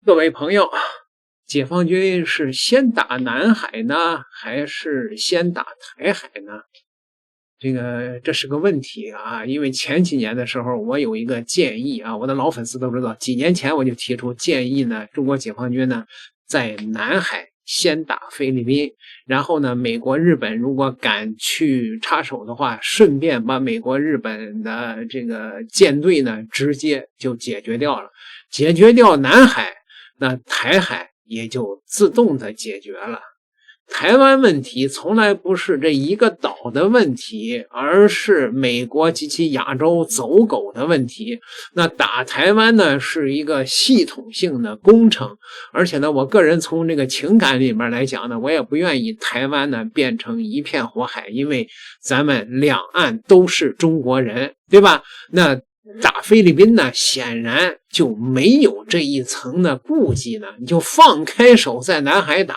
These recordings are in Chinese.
各位朋友，解放军是先打南海呢，还是先打台海呢？这是个问题啊，因为前几年的时候，我有一个建议啊，我的老粉丝都知道，几年前我就提出建议呢，中国解放军呢在南海先打菲律宾，然后呢，美国、日本如果敢去插手的话，顺便把美国、日本的这个舰队呢直接就解决掉了，解决掉南海。那台海也就自动的解决了。台湾问题从来不是这一个岛的问题，而是美国及其亚洲走狗的问题。那打台湾呢是一个系统性的工程，而且呢，我个人从这个情感里面来讲呢，我也不愿意台湾呢变成一片火海，因为咱们两岸都是中国人，对吧？那打菲律宾呢，显然就没有这一层的顾忌呢，你就放开手在南海打。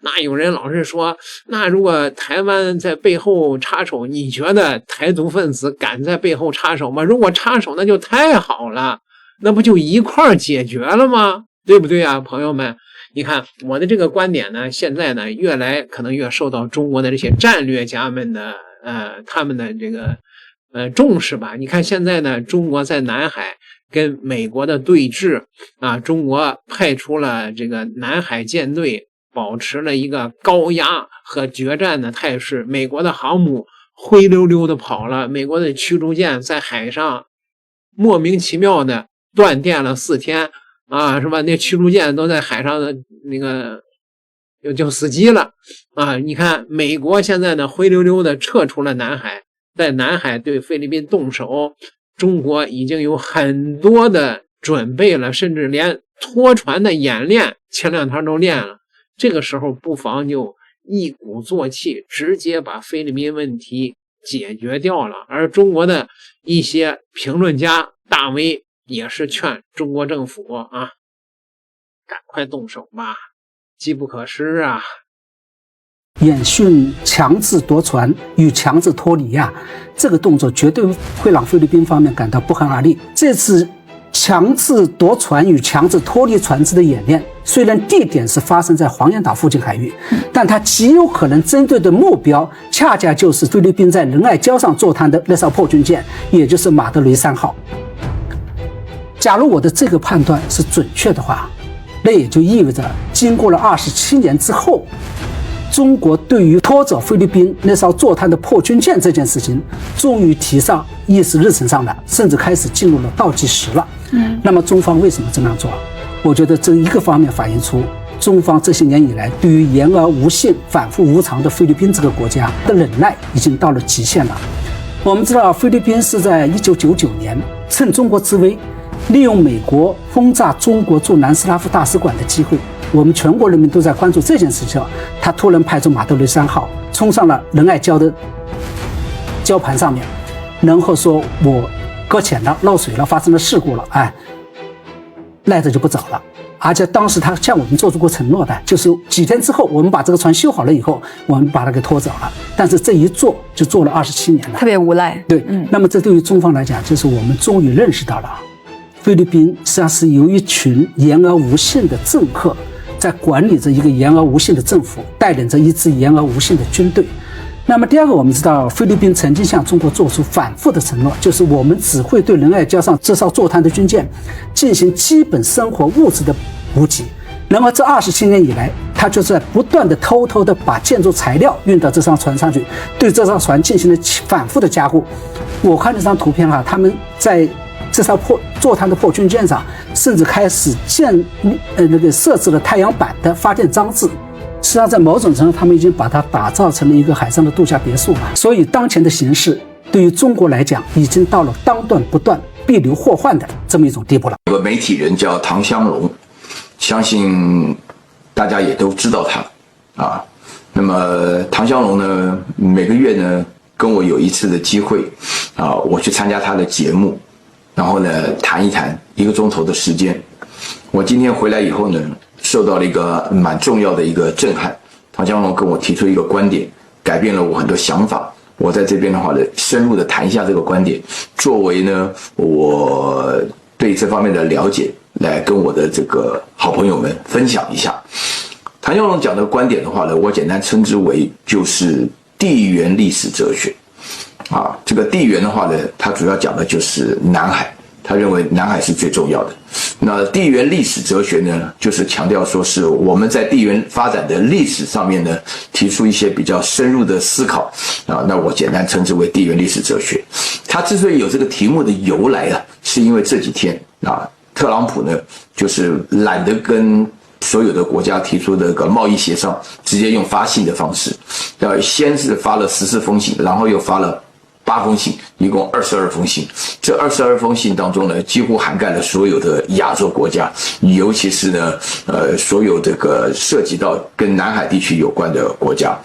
那有人老是说，那如果台湾在背后插手，你觉得台独分子敢在背后插手吗？如果插手，那就太好了，那不就一块解决了吗？对不对啊，朋友们？你看我的这个观点呢，现在呢可能越受到中国的这些战略家们的他们的这个重视吧。你看现在呢，中国在南海跟美国的对峙啊，中国派出了这个南海舰队，保持了一个高压和决战的态势。美国的航母灰溜溜的跑了，美国的驱逐舰在海上莫名其妙的断电了4天啊，是吧？那驱逐舰都在海上的那个就死机了啊！你看美国现在呢灰溜溜的撤出了南海，在南海对菲律宾动手，中国已经有很多的准备了，甚至连拖船的演练前2天都练了。这个时候不妨就一鼓作气，直接把菲律宾问题解决掉了。而中国的一些评论家大 V 也是劝中国政府啊，赶快动手吧，机不可失啊。演训强制夺船与强制脱离这个动作绝对会让菲律宾方面感到不寒而栗。这次强制夺船与强制脱离船只的演练，虽然地点是发生在黄岩岛附近海域，但它极有可能针对的目标恰恰就是菲律宾在仁爱礁上坐滩的那艘破军舰，也就是马德雷3号。假如我的这个判断是准确的话，那也就意味着经过了27年之后，中国对于拖走菲律宾那艘坐滩的破军舰这件事情终于提上议事日程上了，甚至开始进入了倒计时了。那么中方为什么这样做？我觉得这一个方面反映出中方这些年以来对于言而无信、反复无常的菲律宾这个国家的忍耐已经到了极限了。我们知道菲律宾是在1999年趁中国之危，利用美国轰炸中国驻南斯拉夫大使馆的机会，我们全国人民都在关注这件事情，他突然派出马德雷3号冲上了仁爱礁的礁盘上面，然后说我搁浅了、漏水了、发生了事故了，赖着就不走了。而且当时他向我们做出过承诺的，就是几天之后我们把这个船修好了以后，我们把它给拖走了。但是这一做就做了27年了，特别无赖。对，那么这对于中方来讲，就是我们终于认识到了，菲律宾实际上是由一群言而无信的政客在管理着一个言而无信的政府，带领着一支言而无信的军队。那么第二个，我们知道菲律宾曾经向中国做出反复的承诺，就是我们只会对仁爱礁上这艘坐滩的军舰进行基本生活物资的补给。然而这27年以来，他就在不断的偷偷的把建筑材料运到这艘船上去，对这艘船进行了反复的加固。我看这张图片他们在这艘坐滩的破军舰上，甚至开始设置了太阳板的发电装置。实际上，在某种程度，他们已经把它打造成了一个海上的度假别墅了。所以，当前的形势对于中国来讲，已经到了当断不断、必留祸患的这么一种地步了。有个媒体人叫唐湘龙，相信大家也都知道他啊。那么唐湘龙呢，每个月呢跟我有一次的机会啊，我去参加他的节目，然后呢谈一谈1个钟头的时间。我今天回来以后呢，受到了一个蛮重要的一个震撼。唐湘龙跟我提出一个观点，改变了我很多想法。我在这边的话呢，深入的谈一下这个观点，作为呢我对这方面的了解来跟我的这个好朋友们分享一下。唐湘龙讲的观点的话呢，我简单称之为就是地缘历史哲学。这个地缘的话呢，它主要讲的就是南海，他认为南海是最重要的。那地缘历史哲学呢，就是强调说是我们在地缘发展的历史上面呢，提出一些比较深入的思考那我简单称之为地缘历史哲学。他之所以有这个题目的由来是因为这几天特朗普呢，就是懒得跟所有的国家提出的个贸易协商，直接用发信的方式，先是发了14封信，然后又发了8封信，一共22封信。这22封信当中呢，几乎涵盖了所有的亚洲国家，尤其是呢，所有这个涉及到跟南海地区有关的国家。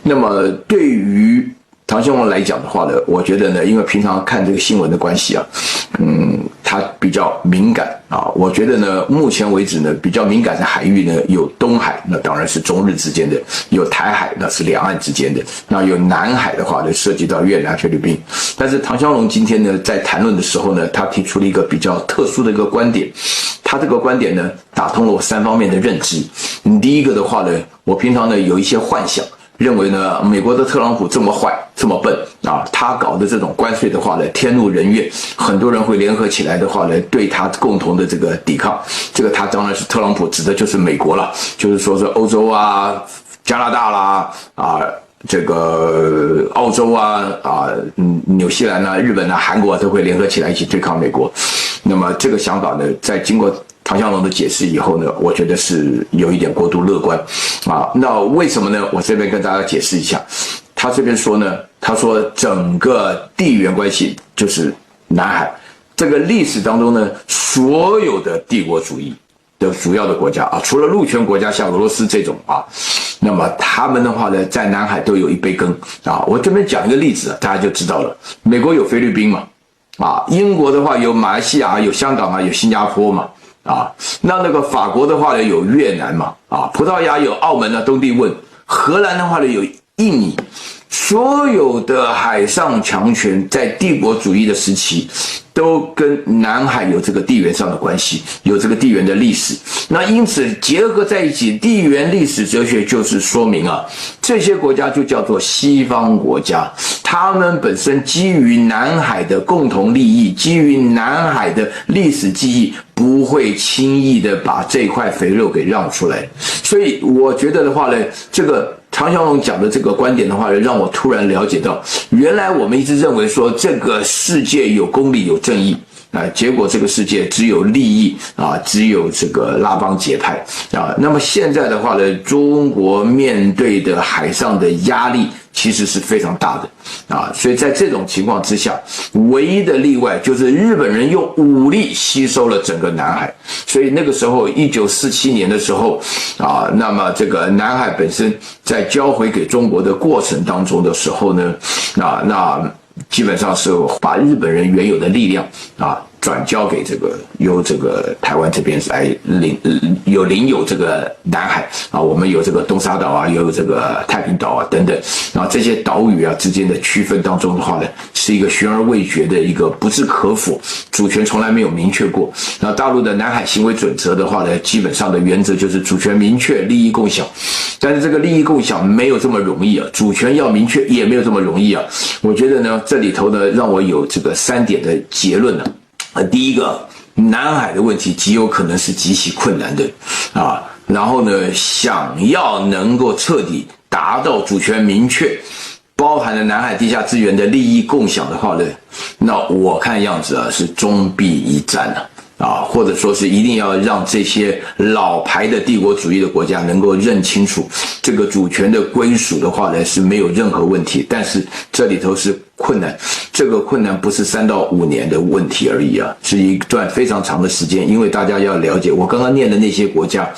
那么对于唐湘龙来讲的话呢，我觉得呢，因为平常看这个新闻的关系它比较敏感我觉得呢，目前为止呢，比较敏感的海域呢，有东海，那当然是中日之间的；有台海，那是两岸之间的；那有南海的话呢，涉及到越南、菲律宾。但是唐湘龙今天呢，在谈论的时候呢，他提出了一个比较特殊的一个观点。他这个观点呢，打通了我3方面的认知。第一个的话呢，我平常呢有一些幻想，认为呢，美国的特朗普这么坏这么笨他搞的这种关税的话呢，天怒人怨，很多人会联合起来的话呢，对他共同的这个抵抗。这个他当然是特朗普指的就是美国了，就是说是欧洲加拿大啦这个澳洲纽西兰日本韩国都会联合起来一起对抗美国。那么这个想法呢，在经过唐湘龙的解释以后呢，我觉得是有一点过度乐观那为什么呢？我这边跟大家解释一下。他这边说呢，他说整个地缘关系就是南海这个历史当中呢，所有的帝国主义的主要的国家除了陆权国家像俄罗斯这种那么他们的话呢，在南海都有一杯羹我这边讲一个例子大家就知道了。美国有菲律宾嘛英国的话有马来西亚，有香港有新加坡嘛那个法国的话呢有越南嘛葡萄牙有澳门东帝汶，荷兰的话呢有印尼。所有的海上强权在帝国主义的时期都跟南海有这个地缘上的关系，有这个地缘的历史。那因此结合在一起，地缘历史哲学就是说明这些国家就叫做西方国家，他们本身基于南海的共同利益，基于南海的历史记忆，不会轻易的把这块肥肉给让出来。所以我觉得的话呢，这个唐湘龙讲的这个观点的话呢，让我突然了解到，原来我们一直认为说这个世界有公理有正义结果这个世界只有利益只有这个拉帮结派那么现在的话呢，中国面对的海上的压力其实是非常大的所以在这种情况之下，唯一的例外就是日本人用武力吸收了整个南海。所以那个时候1947年的时候那么这个南海本身在交回给中国的过程当中的时候呢那基本上是把日本人原有的力量转交给由这个台湾这边来领有这个南海我们有这个东沙岛有这个太平岛等等这些岛屿之间的区分当中的话呢，是一个悬而未决的一个不置可否，主权从来没有明确过。那大陆的南海行为准则的话呢，基本上的原则就是主权明确，利益共享。但是这个利益共享没有这么容易主权要明确也没有这么容易我觉得呢，这里头呢让我有这个3点的结论第一个，南海的问题极有可能是极其困难的然后呢，想要能够彻底达到主权明确，包含了南海地下资源的利益共享的话呢，那我看样子是终必一战或者说是一定要让这些老牌的帝国主义的国家能够认清楚，这个主权的归属的话呢是没有任何问题，但是这里头是困难，这个困难不是3到5年的问题而已是一段非常长的时间。因为大家要了解，我刚刚念的那些国家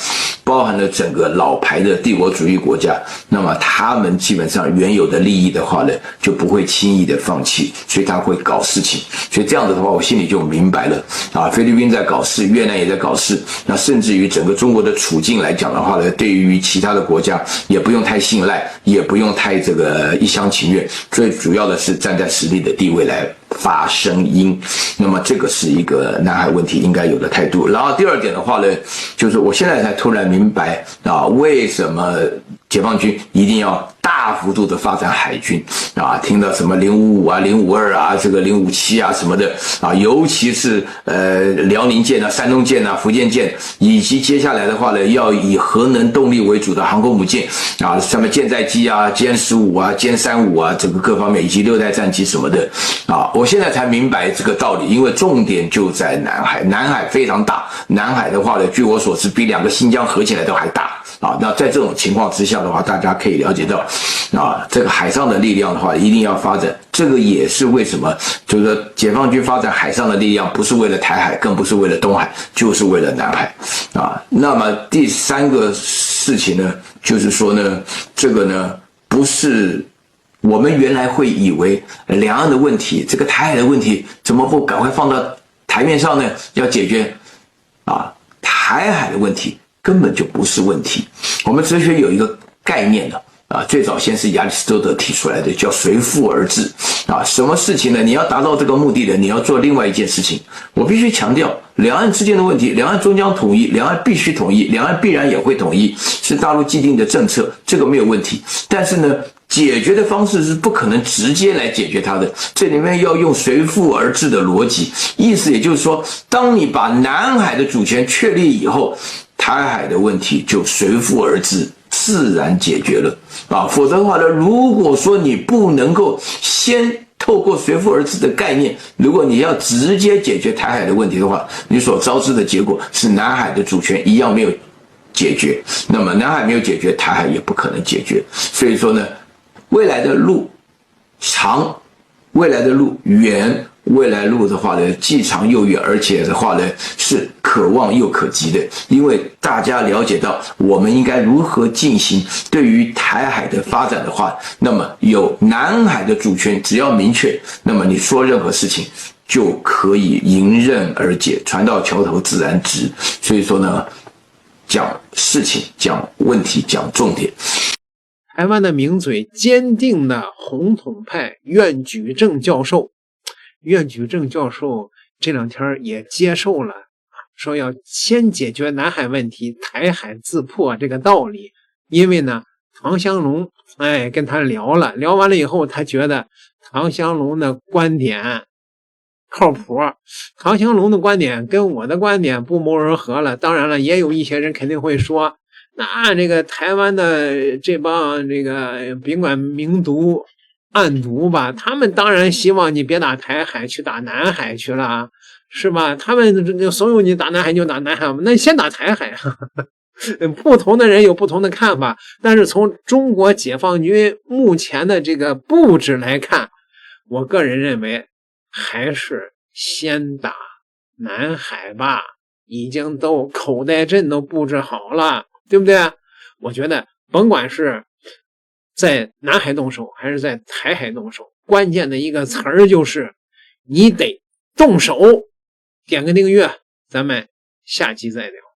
包含了整个老牌的帝国主义国家，那么他们基本上原有的利益的话呢就不会轻易的放弃，所以他会搞事情。所以这样子的话，我心里就明白了菲律宾在搞事，越南也在搞事，那甚至于整个中国的处境来讲的话呢，对于其他的国家也不用太信赖，也不用太这个一厢情愿，最主要的是站在实力的地位来发声音。那么这个是一个南海问题应该有的态度。然后第二点的话呢，就是我现在才突然明白啊，为什么解放军一定要大幅度的发展海军啊？听到什么055啊、052啊、这个057啊什么的啊，尤其是辽宁舰啊、山东舰啊、福建舰，以及接下来的话呢，要以核能动力为主的航空母舰啊，什么舰载机啊、歼15啊、歼35啊，这个各方面以及6代战机什么的啊，我现在才明白这个道理，因为重点就在南海，南海非常大，南海的话呢，据我所知，比2个新疆合起来都还大。啊，那在这种情况之下的话，大家可以了解到，啊，这个海上的力量的话，一定要发展。这个也是为什么，就是说解放军发展海上的力量，不是为了台海，更不是为了东海，就是为了南海。啊，那么第三个事情呢，就是说呢，这个呢，不是我们原来会以为两岸的问题，这个台海的问题，怎么不赶快放到台面上呢？要解决啊，台海的问题根本就不是问题。我们哲学有一个概念的啊，最早先是亚里士多德提出来的，叫随附而治啊。什么事情呢？你要达到这个目的的，你要做另外一件事情。我必须强调，两岸之间的问题，两岸终将统一，两岸必须统一，两岸必然也会统一，是大陆既定的政策，这个没有问题。但是呢，解决的方式是不可能直接来解决它的，这里面要用随附而治的逻辑，意思也就是说，当你把南海的主权确立以后，台海的问题就随附而治，自然解决了啊。否则的话呢，如果说你不能够先透过随附而治的概念，如果你要直接解决台海的问题的话，你所招致的结果是南海的主权一样没有解决，那么南海没有解决，台海也不可能解决。所以说呢，未来的路长，未来的路远，未来路的话呢，既长又远，而且的话呢，是可望又可及的。因为大家了解到我们应该如何进行对于台海的发展的话，那么有南海的主权只要明确，那么你说任何事情就可以迎刃而解，船到桥头自然直。所以说呢，讲事情、讲问题、讲重点。台湾的名嘴坚定的红统派苑举正教授这两天也接受了说要先解决南海问题，台海自破这个道理。因为呢，唐湘龙跟他聊完了以后，他觉得唐湘龙的观点靠谱，唐湘龙的观点跟我的观点不谋而合了。当然了，也有一些人肯定会说，那这个台湾的这帮这个甭管明毒暗毒吧，他们当然希望你别打台海，去打南海去了，是吧？他们怂恿你打南海就打南海，那先打台海。不同的人有不同的看法，但是从中国解放军目前的这个布置来看，我个人认为还是先打南海吧，已经都口袋阵都布置好了，对不对？我觉得甭管是在南海动手还是在台海动手，关键的一个词儿就是你得动手。点个订阅，咱们下集再聊。